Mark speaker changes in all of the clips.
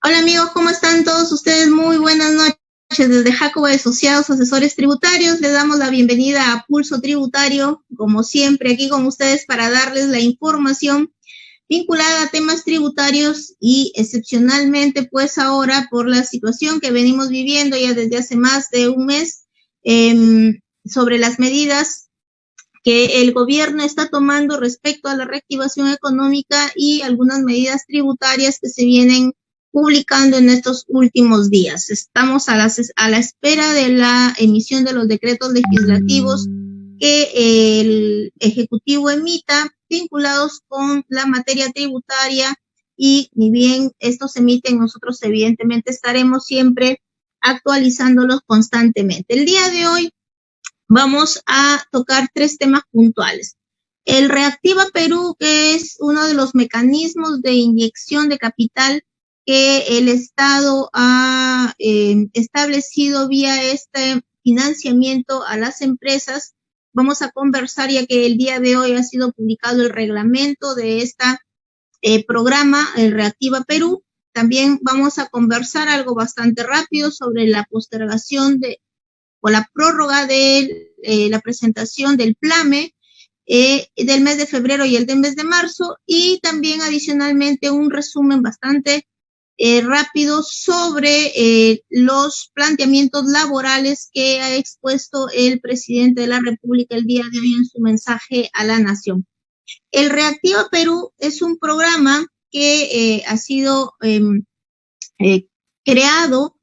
Speaker 1: Hola amigos, ¿cómo están todos ustedes? Muy buenas noches. Desde Jacobo Asociados Asesores Tributarios les damos la bienvenida a Pulso Tributario, como siempre aquí con ustedes para darles la información vinculada a temas tributarios y excepcionalmente pues ahora por la situación que venimos viviendo ya desde hace más de un mes sobre las medidas que el gobierno está tomando respecto a la reactivación económica y algunas medidas tributarias que se vienen publicando en estos últimos días. Estamos a la espera de la emisión de los decretos legislativos que el Ejecutivo emita vinculados con la materia tributaria y ni bien estos se emiten, nosotros evidentemente estaremos siempre actualizándolos constantemente. El día de hoy vamos a tocar 3 temas puntuales. El Reactiva Perú, que es uno de los mecanismos de inyección de capital que el Estado ha establecido vía este financiamiento a las empresas. Vamos a conversar ya que el día de hoy ha sido publicado el reglamento de este programa, el Reactiva Perú. También vamos a conversar algo bastante rápido sobre la postergación o la prórroga de la presentación del PLAME del mes de febrero y el del mes de marzo, y también adicionalmente un resumen bastante rápido sobre los planteamientos laborales que ha expuesto el presidente de la República el día de hoy en su mensaje a la nación. El Reactiva Perú es un programa que ha sido creado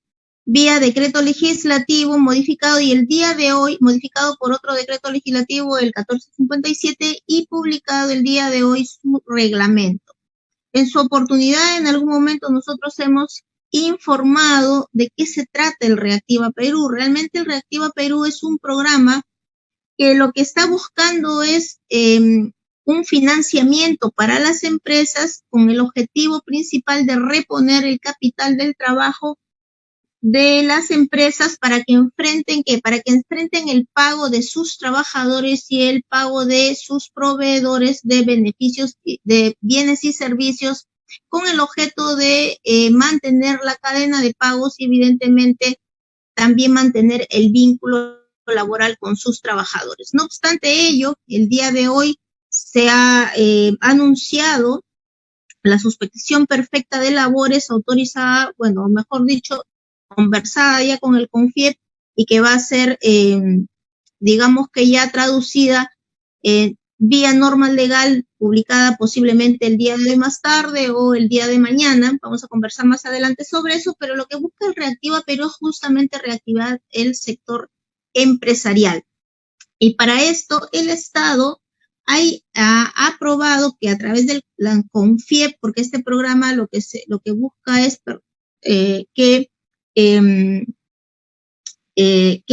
Speaker 1: vía decreto legislativo modificado y el día de hoy modificado por otro decreto legislativo, el 1457, y publicado el día de hoy su reglamento. En su oportunidad, en algún momento nosotros hemos informado de qué se trata el Reactiva Perú. Realmente el Reactiva Perú es un programa que lo que está buscando es un financiamiento para las empresas con el objetivo principal de reponer el capital del trabajo de las empresas para que enfrenten el pago de sus trabajadores y el pago de sus proveedores de beneficios, de bienes y servicios, con el objeto de mantener la cadena de pagos y evidentemente también mantener el vínculo laboral con sus trabajadores. No obstante ello, el día de hoy se ha anunciado la suspensión perfecta de labores autorizada, bueno, mejor dicho, conversada ya con el CONFIEP y que va a ser, digamos que ya traducida vía norma legal, publicada posiblemente el día de hoy más tarde o el día de mañana. Vamos a conversar más adelante sobre eso, pero lo que busca el Reactiva Perú es justamente reactivar el empresarial. Y para esto el Estado ha aprobado que a través del CONFIEP, porque este programa lo que busca es que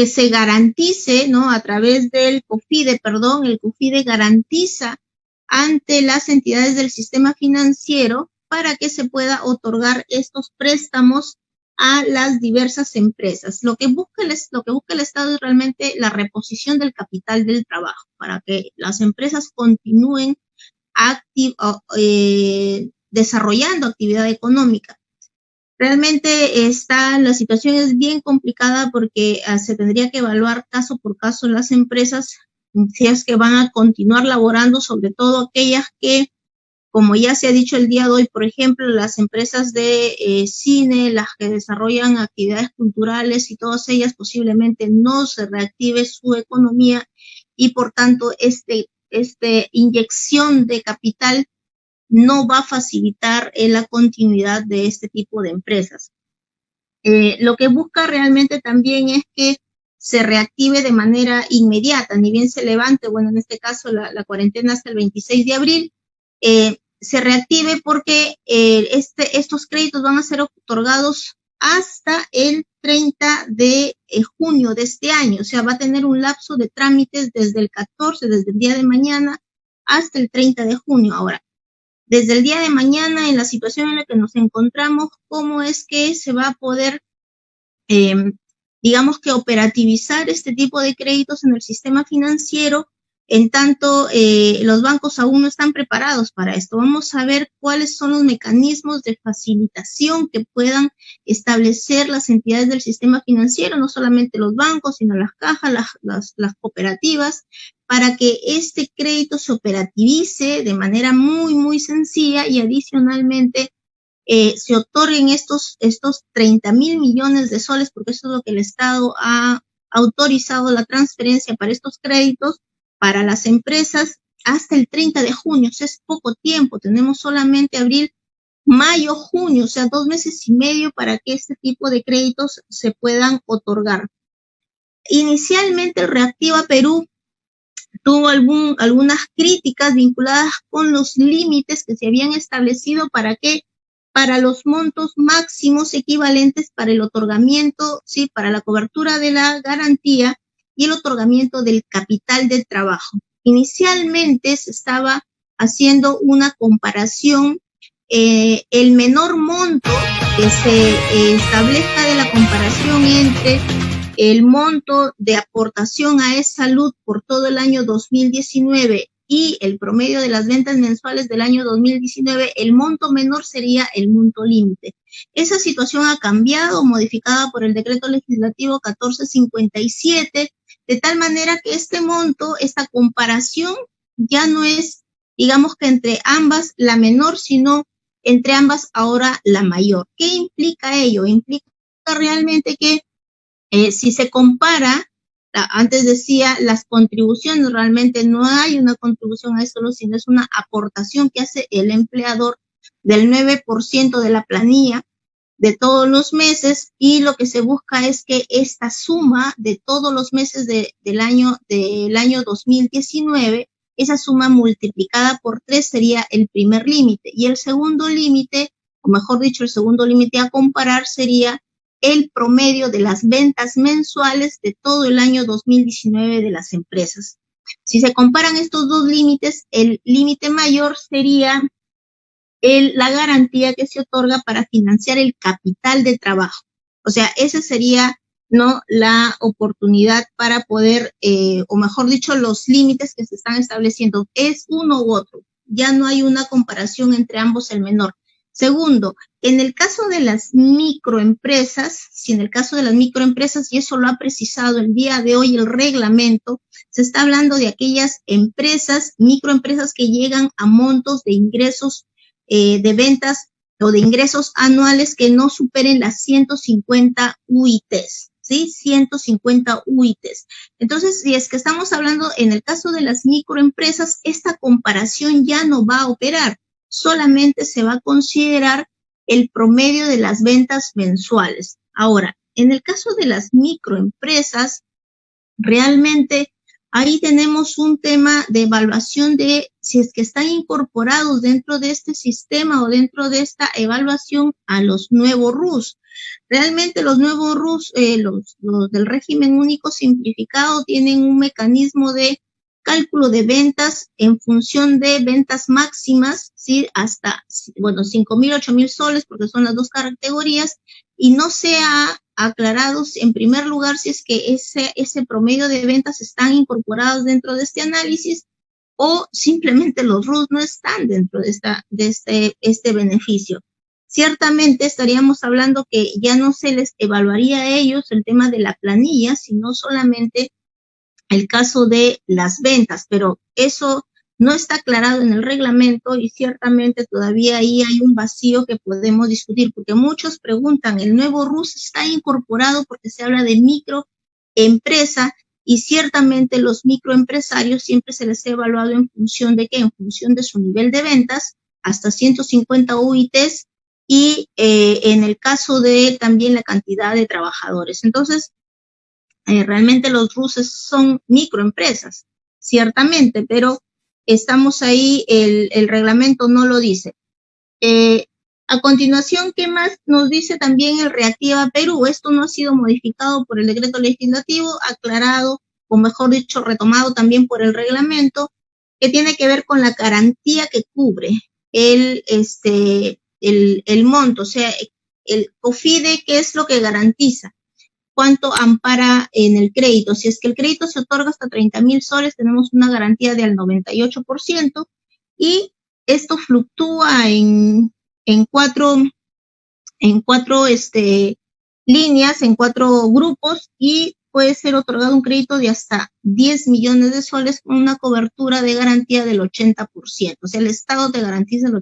Speaker 1: se garantice, ¿no? A través del COFIDE, el COFIDE garantiza ante las entidades del sistema financiero para que se pueda otorgar estos préstamos a las diversas empresas. Lo que busca el Estado es realmente la reposición del capital del trabajo para que las empresas continúen desarrollando actividad económica. Realmente la situación es bien complicada porque se tendría que evaluar caso por caso las empresas si es que van a continuar laborando, sobre todo aquellas que, como ya se ha dicho el día de hoy, por ejemplo, las empresas de cine, las que desarrollan actividades culturales y todas ellas posiblemente no se reactive su economía y por tanto inyección de capital no va a facilitar la continuidad de este tipo de empresas. Lo que busca realmente también es que se reactive de manera inmediata, ni bien se levante, bueno, en este caso la cuarentena hasta el 26 de abril, se reactive porque estos créditos van a ser otorgados hasta el 30 de junio de este año, o sea, va a tener un lapso de trámites desde el 14, desde el día de mañana, hasta el 30 de junio. Ahora, desde el día de mañana, en la situación en la que nos encontramos, ¿cómo es que se va a poder, digamos que operativizar este tipo de créditos en el sistema financiero? En tanto, los bancos aún no están preparados para esto. Vamos a ver cuáles son los mecanismos de facilitación que puedan establecer las entidades del sistema financiero, no solamente los bancos, sino las cajas, las cooperativas, para que este crédito se operativice de manera muy, muy sencilla y adicionalmente se otorguen estos 30.000 millones de soles, porque eso es lo que el Estado ha autorizado la transferencia para estos créditos para las empresas hasta el 30 de junio, o sea, es poco tiempo, tenemos solamente abril, mayo, junio, o sea, 2 meses y medio para que este tipo de créditos se puedan otorgar. Inicialmente el Reactiva Perú tuvo algunas críticas vinculadas con los límites que se habían establecido para los montos máximos equivalentes para el otorgamiento, sí, para la cobertura de la garantía y el otorgamiento del capital de trabajo. Inicialmente se estaba haciendo una comparación, el menor monto que se establezca de la comparación entre el monto de aportación a E-Salud por todo el año 2019 y el promedio de las ventas mensuales del año 2019, el monto menor sería el monto límite. Esa situación ha cambiado, modificada por el decreto legislativo 1457, de tal manera que este monto, esta comparación, ya no es, digamos que entre ambas la menor, sino entre ambas ahora la mayor. ¿Qué implica ello? Implica realmente que si se compara, antes decía, las contribuciones, realmente no hay una contribución a esto, sino es una aportación que hace el empleador del 9% de la planilla de todos los meses, y lo que se busca es que esta suma de todos los meses del año 2019, esa suma multiplicada por 3 sería el primer límite, y el segundo límite, o mejor dicho, el segundo límite a comparar sería el promedio de las ventas mensuales de todo el año 2019 de las empresas. Si se comparan estos dos límites, el límite mayor sería la garantía que se otorga para financiar el capital de trabajo. O sea, esa sería, ¿no?, la oportunidad para poder, o mejor dicho, los límites que se están estableciendo. Es uno u otro. Ya no hay una comparación entre ambos el menor. Segundo, en el caso de las microempresas, y eso lo ha precisado el día de hoy el reglamento, se está hablando de aquellas empresas, microempresas que llegan a montos de ingresos de ventas o de ingresos anuales que no superen las 150 UITs, ¿sí? 150 UITs. Entonces, si es que estamos hablando en el caso de las microempresas, esta comparación ya no va a operar, solamente se va a considerar el promedio de las ventas mensuales. Ahora, en el caso de las microempresas, realmente ahí tenemos un tema de evaluación de si es que están incorporados dentro de este sistema o dentro de esta evaluación a los nuevos RUS. Realmente los nuevos RUS, los del régimen único simplificado, tienen un mecanismo de cálculo de ventas en función de ventas máximas, ¿sí? Hasta, bueno, 5.000, 8.000 soles, porque son las dos categorías, y no se ha aclarado en primer lugar si es que ese promedio de ventas están incorporados dentro de este análisis o simplemente los RUS no están dentro de este beneficio. Ciertamente estaríamos hablando que ya no se les evaluaría a ellos el tema de la planilla, sino solamente el caso de las ventas, pero eso no está aclarado en el reglamento y ciertamente todavía ahí hay un vacío que podemos discutir, porque muchos preguntan, ¿el nuevo RUS está incorporado? Porque se habla de microempresa y ciertamente los microempresarios siempre se les ha evaluado en función de ¿qué? En función de su nivel de ventas, hasta 150 UITs y en el caso de también la cantidad de trabajadores. Entonces, realmente los RUSes son microempresas, ciertamente, pero estamos ahí, el reglamento no lo dice. A continuación, ¿qué más nos dice también el Reactiva Perú? Esto no ha sido modificado por el decreto legislativo, aclarado, o mejor dicho, retomado también por el reglamento, que tiene que ver con la garantía que cubre el monto, o sea, el COFIDE, ¿qué es lo que garantiza? cuánto ampara en el crédito. Si es que el crédito se otorga hasta 30.000 soles, tenemos una garantía del 98% y esto fluctúa en cuatro líneas, en 4 grupos y puede ser otorgado un crédito de hasta 10 millones de soles con una cobertura de garantía del 80%. O sea, el Estado te garantiza el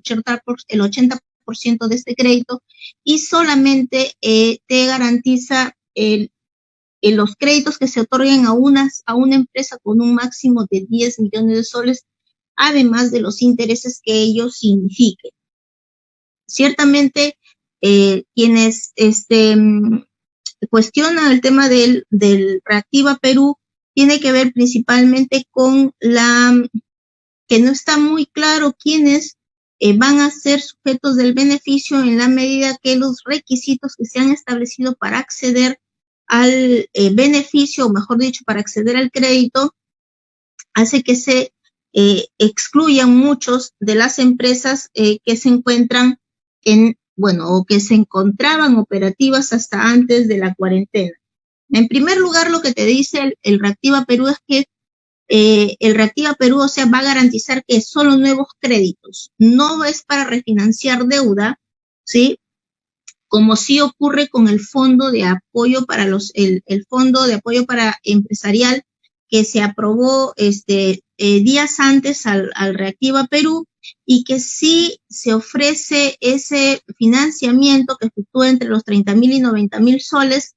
Speaker 1: 80% de este crédito y solamente te garantiza los créditos que se otorguen a una empresa con un máximo de 10 millones de soles, además de los intereses que ello signifique. Ciertamente, quienes cuestionan el tema del Reactiva Perú tiene que ver principalmente con que no está muy claro quiénes van a ser sujetos del beneficio en la medida que los requisitos que se han establecido para acceder al beneficio, o mejor dicho, para acceder al crédito, hace que se excluyan muchos de las empresas que se encuentran o que se encontraban operativas hasta antes de la cuarentena. En primer lugar, lo que te dice el Reactiva Perú es que el Reactiva Perú, o sea, va a garantizar que solo nuevos créditos, no es para refinanciar deuda, ¿sí? Como sí ocurre con el fondo de apoyo para el fondo de apoyo para empresarial que se aprobó días antes al Reactiva Perú y que sí se ofrece ese financiamiento que fluctúa entre los 30.000 y 90.000 soles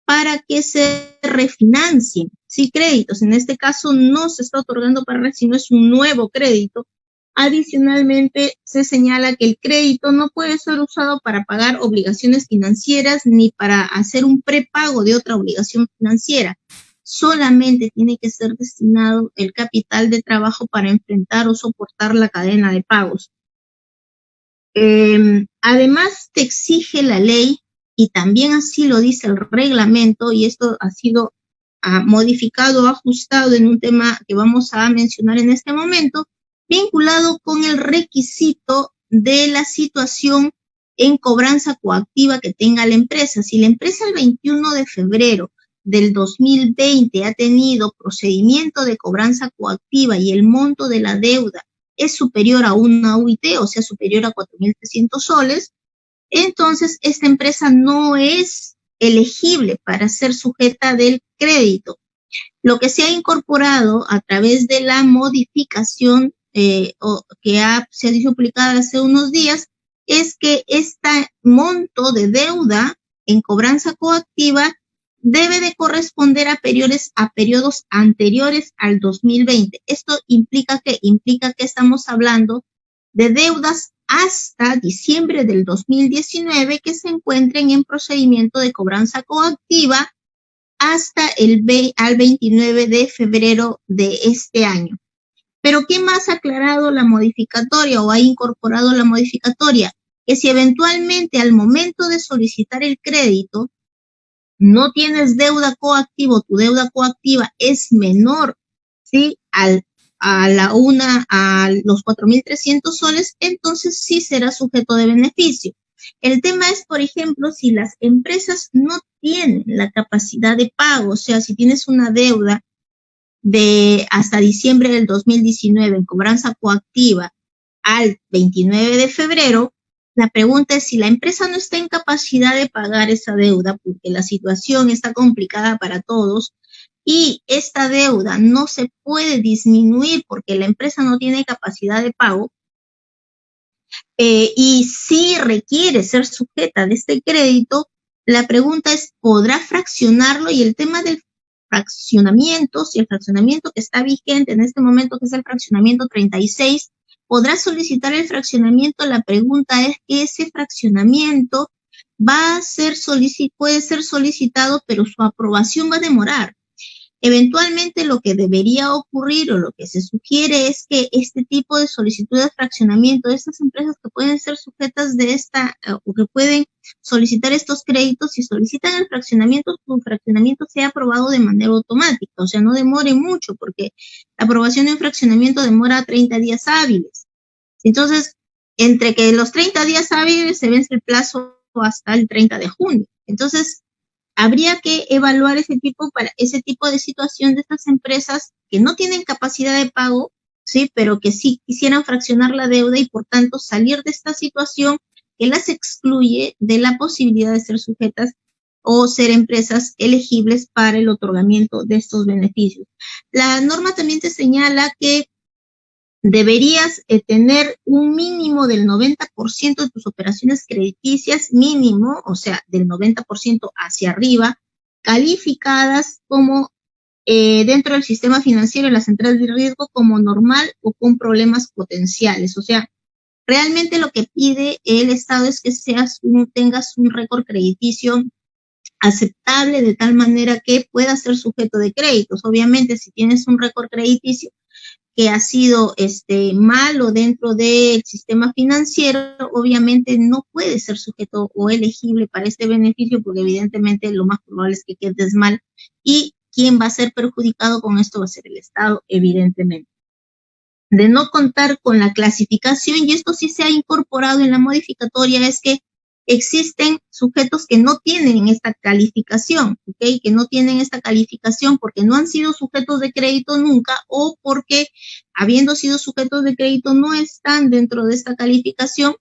Speaker 1: para que se refinancien, sí, créditos. En este caso no se está otorgando para sino es un nuevo crédito. Adicionalmente, se señala que el crédito no puede ser usado para pagar obligaciones financieras ni para hacer un prepago de otra obligación financiera. Solamente tiene que ser destinado el capital de trabajo para enfrentar o soportar la cadena de pagos. Además, te exige la ley, y también así lo dice el reglamento, y esto ha sido modificado, ajustado en un tema que vamos a mencionar en este momento, vinculado con el requisito de la situación en cobranza coactiva que tenga la empresa. Si la empresa el 21 de febrero del 2020 ha tenido procedimiento de cobranza coactiva y el monto de la deuda es superior a una UIT, o sea, superior a 4.300 soles, entonces esta empresa no es elegible para ser sujeta del crédito. Lo que se ha incorporado a través de la modificación se ha sido publicada hace unos días es que este monto de deuda en cobranza coactiva debe de corresponder a periodos anteriores al 2020. Esto implica que estamos hablando de deudas hasta diciembre del 2019 que se encuentren en procedimiento de cobranza coactiva hasta al 29 de febrero de este año. Pero ¿qué más ha aclarado la modificatoria o ha incorporado la modificatoria? Que si eventualmente al momento de solicitar el crédito no tienes deuda coactiva, tu deuda coactiva es menor, ¿sí? A los 4.300 soles, entonces sí será sujeto de beneficio. El tema es, por ejemplo, si las empresas no tienen la capacidad de pago, o sea, si tienes una deuda de hasta diciembre del 2019 en cobranza coactiva al 29 de febrero, la pregunta es si la empresa no está en capacidad de pagar esa deuda porque la situación está complicada para todos y esta deuda no se puede disminuir porque la empresa no tiene capacidad de pago y sí requiere ser sujeta de este crédito, la pregunta es, ¿podrá fraccionarlo? Y el tema del fraccionamiento, si el fraccionamiento que está vigente en este momento, que es el fraccionamiento 36, podrá solicitar el fraccionamiento. La pregunta es que ese fraccionamiento puede ser solicitado, pero su aprobación va a demorar. Eventualmente lo que debería ocurrir o lo que se sugiere es que este tipo de solicitud de fraccionamiento de estas empresas que pueden ser sujetas de o que pueden solicitar estos créditos, si solicitan el fraccionamiento, su fraccionamiento sea aprobado de manera automática, o sea, no demore mucho porque la aprobación de un fraccionamiento demora 30 días hábiles. Entonces, entre que los 30 días hábiles se vence el plazo hasta el 30 de junio. Entonces, habría que evaluar ese tipo de situación de estas empresas que no tienen capacidad de pago, sí, pero que sí quisieran fraccionar la deuda y por tanto salir de esta situación que las excluye de la posibilidad de ser sujetas o ser empresas elegibles para el otorgamiento de estos beneficios. La norma también te señala que deberías tener un mínimo del 90% de tus operaciones crediticias, mínimo, o sea, del 90% hacia arriba, calificadas como dentro del sistema financiero de las centrales de riesgo como normal o con problemas potenciales. O sea, realmente lo que pide el Estado es que tengas un récord crediticio aceptable de tal manera que puedas ser sujeto de créditos. Obviamente, si tienes un récord crediticio que ha sido malo dentro del sistema financiero, obviamente no puede ser sujeto o elegible para este beneficio, porque evidentemente lo más probable es que quedes mal y quien va a ser perjudicado con esto va a ser el Estado, evidentemente. De no contar con la clasificación, y esto sí se ha incorporado en la modificatoria, es que existen sujetos que no tienen esta calificación, ¿ok? Que no tienen esta calificación porque no han sido sujetos de crédito nunca o porque habiendo sido sujetos de crédito no están dentro de esta calificación.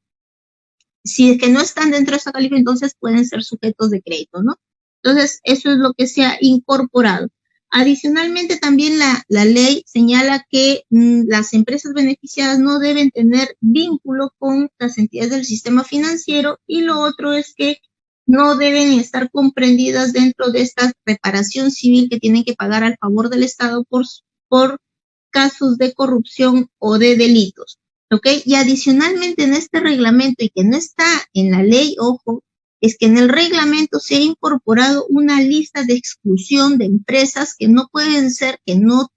Speaker 1: Si es que no están dentro de esta calificación, entonces pueden ser sujetos de crédito, ¿no? Entonces, eso es lo que se ha incorporado. Adicionalmente, también la ley señala que las empresas beneficiadas no deben tener vínculo con las entidades del sistema financiero, y lo otro es que no deben estar comprendidas dentro de esta reparación civil que tienen que pagar al favor del Estado por casos de corrupción o de delitos. ¿Ok? Y adicionalmente en este reglamento, y que no está en la ley, ojo, es que en el reglamento se ha incorporado una lista de exclusión de empresas que no pueden ser, que no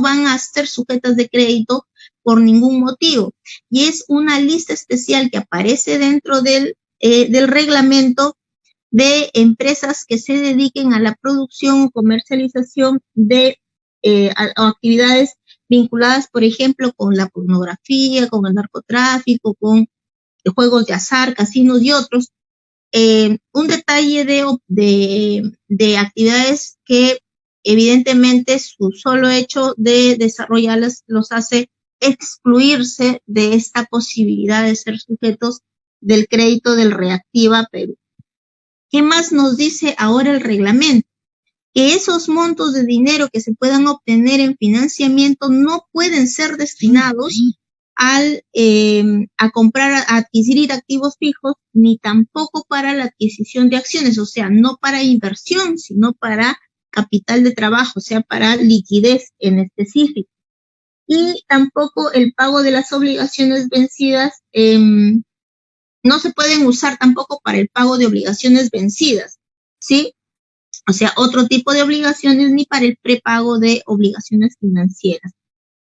Speaker 1: van a ser sujetas de crédito por ningún motivo. Y es una lista especial que aparece dentro del reglamento de empresas que se dediquen a la producción o comercialización de actividades vinculadas, por ejemplo, con la pornografía, con el narcotráfico, con juegos de azar, casinos y otros. Un detalle de actividades que evidentemente su solo hecho de desarrollarlas los hace excluirse de esta posibilidad de ser sujetos del crédito del Reactiva Perú. ¿Qué más nos dice ahora el reglamento? Que esos montos de dinero que se puedan obtener en financiamiento no pueden ser destinados a comprar, a adquirir activos fijos, ni tampoco para la adquisición de acciones, o sea, no para inversión, sino para capital de trabajo, o sea, para liquidez en específico. Y tampoco el pago de las obligaciones vencidas no se pueden usar tampoco para el pago de obligaciones vencidas, ¿sí? O sea, otro tipo de obligaciones, ni para el prepago de obligaciones financieras.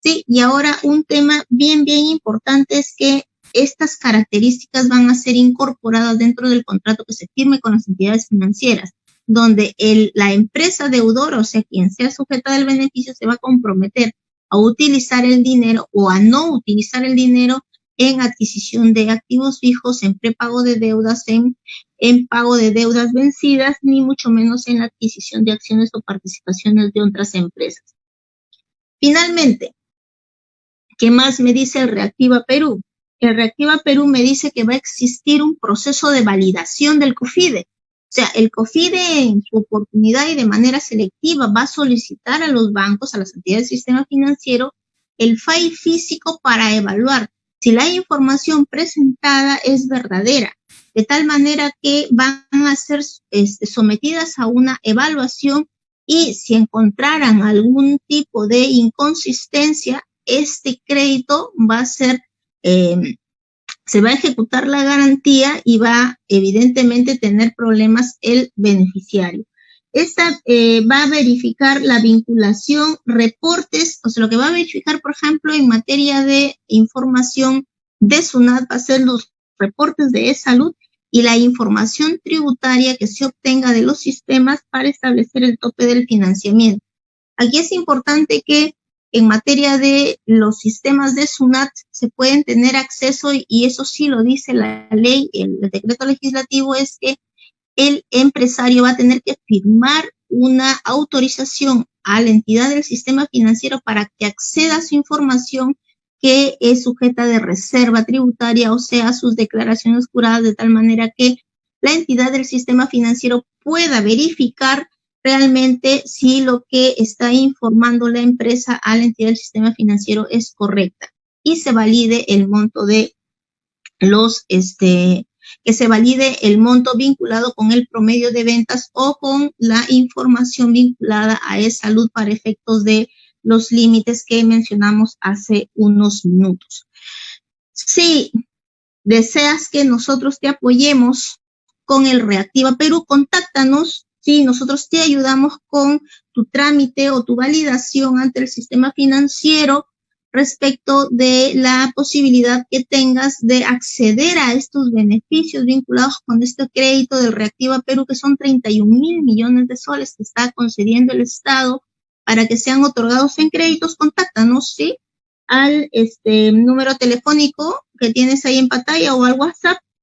Speaker 1: Sí, y ahora un tema bien importante es que estas características van a ser incorporadas dentro del contrato que se firme con las entidades financieras, donde la empresa deudora, o sea, quien sea sujeta del beneficio, se va a comprometer a utilizar el dinero o a no utilizar el dinero en adquisición de activos fijos, en prepago de deudas, en pago de deudas vencidas, ni mucho menos en la adquisición de acciones o participaciones de otras empresas. Finalmente, ¿qué más me dice el Reactiva Perú? El Reactiva Perú me dice que va a existir un proceso de validación del COFIDE. O sea, el COFIDE en su oportunidad y de manera selectiva va a solicitar a los bancos, a las entidades del sistema financiero, el FAI físico para evaluar si la información presentada es verdadera, de tal manera que van a ser sometidas a una evaluación, y si encontraran algún tipo de inconsistencia, este crédito va a ser, se va a ejecutar la garantía y va evidentemente a tener problemas el beneficiario. Esta va a verificar la vinculación, reportes, o sea, lo que va a verificar, por ejemplo, en materia de información de SUNAT va a ser los reportes de e-salud y la información tributaria que se obtenga de los sistemas para establecer el tope del financiamiento. Aquí es importante que en materia de los sistemas de SUNAT se pueden tener acceso, y eso sí lo dice la ley, el decreto legislativo, es que el empresario va a tener que firmar una autorización a la entidad del sistema financiero para que acceda a su información que es sujeta de reserva tributaria, o sea, sus declaraciones juradas, de tal manera que la entidad del sistema financiero pueda verificar realmente si lo que está informando la empresa a la entidad del sistema financiero es correcta y se valide el monto de que se valide el monto vinculado con el promedio de ventas o con la información vinculada a e-salud para efectos de los límites que mencionamos hace unos minutos. Si deseas que nosotros te apoyemos con el Reactiva Perú, contáctanos. Sí, nosotros te ayudamos con tu trámite o tu validación ante el sistema financiero respecto de la posibilidad que tengas de acceder a estos beneficios vinculados con este crédito del Reactiva Perú, que son 31.000 millones de soles que está concediendo el Estado para que sean otorgados en créditos. Contáctanos, ¿sí?, al número telefónico que tienes ahí en pantalla o al WhatsApp